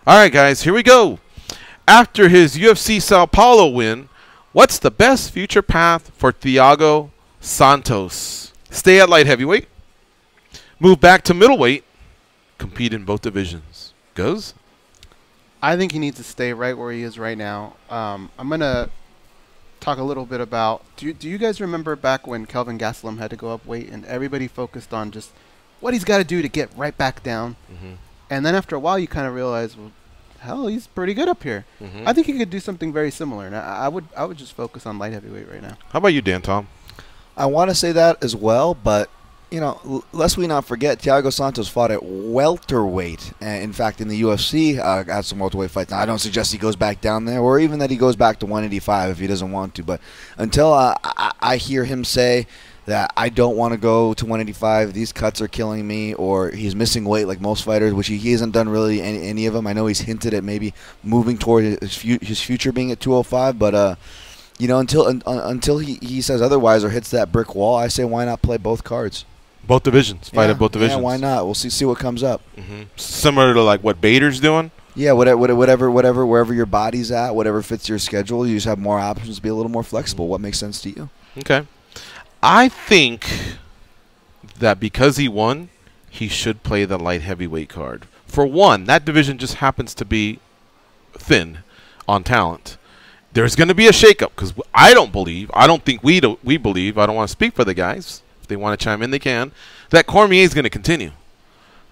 All right, guys, here we go. After his UFC Sao Paulo win, what's the best future path for Thiago Santos? Stay at light heavyweight, move back to middleweight, compete in both divisions. Goes? I think he needs to stay right where he is right now. I'm going to talk a little bit about, do you guys remember back when Kelvin Gastelum had to go up weight and everybody focused on just what he's got to do to get right back down? And then after a while you kind of realize, well, hell, he's pretty good up here. I think he could do something very similar. And I would just focus on light heavyweight right now. How about you, Dan Tom? I want to say that as well, but you know, lest we not forget, Thiago Santos fought at welterweight. In fact, in the UFC, had some welterweight fights. Now, I don't suggest he goes back down there, or even that he goes back to 185 if he doesn't want to. But until I hear him say that I don't want to go to 185, these cuts are killing me, or he's missing weight like most fighters, which he hasn't done really any of them. I know he's hinted at maybe moving toward his future being at 205, but you know, until he says otherwise or hits that brick wall, I say why not play both cards? Both divisions. Fight at both divisions. Yeah, why not? We'll see what comes up. Similar to like what Bader's doing? Yeah, whatever, wherever your body's at, whatever fits your schedule, you just have more options to be a little more flexible. What makes sense to you? Okay. I think that because he won, he should play the light heavyweight card. For one, that division just happens to be thin on talent. There's going to be a shakeup because I don't think we believe, I don't want to speak for the guys. If they want to chime in, they can. That Cormier is going to continue.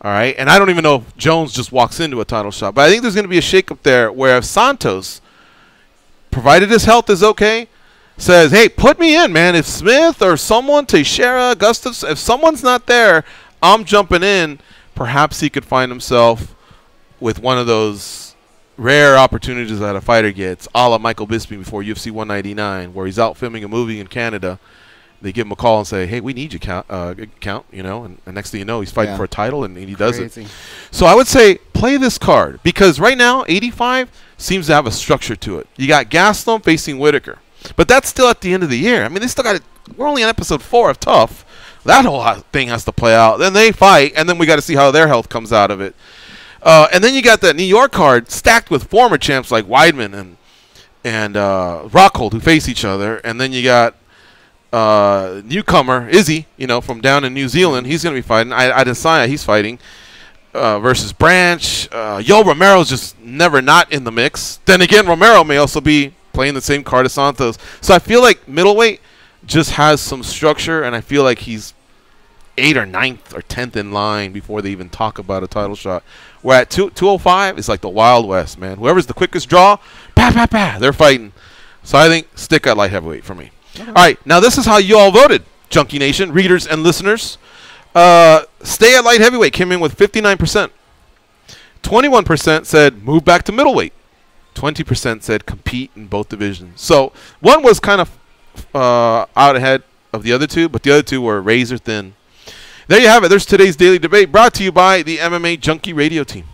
All right? And I don't even know if Jones just walks into a title shot. But I think there's going to be a shakeup there where if Santos, provided his health is okay, says, hey, put me in, man. If Smith or someone, Teixeira, Gustafsson, if someone's not there, I'm jumping in. Perhaps he could find himself with one of those rare opportunities that a fighter gets, a la Michael Bisping before UFC 199, where he's out filming a movie in Canada. They give him a call and say, hey, we need you, count, you know, and next thing you know, he's fighting for a title, and he does it. So I would say play this card because right now, 85 seems to have a structure to it. You got Gastelum facing Whitaker, but that's still at the end of the year. I mean, they still got it. We're only on episode 4 of Tough. That whole thing has to play out. Then they fight, and then we got to see how their health comes out of it. And then you got that New York card stacked with former champs like Weidman and Rockhold who face each other, and then you got newcomer Izzy, you know, from down in New Zealand. He's going to be fighting. Adesanya, he's fighting versus Branch. Yo Romero's just never not in the mix. Then again, Romero may also be playing the same card as Santos. So I feel like middleweight just has some structure, and I feel like he's 8th or 9th or 10th in line before they even talk about a title shot. Where at 205, it's like the Wild West, man. Whoever's the quickest draw, they're fighting. So I think stick at light heavyweight for me. All right, now this is how you all voted, Junkie Nation, readers and listeners. Stay at light heavyweight came in with 59%. 21% said move back to middleweight. 20% said compete in both divisions. So one was kind of out ahead of the other two, but the other two were razor thin. There you have it. There's today's Daily Debate brought to you by the MMA Junkie radio team.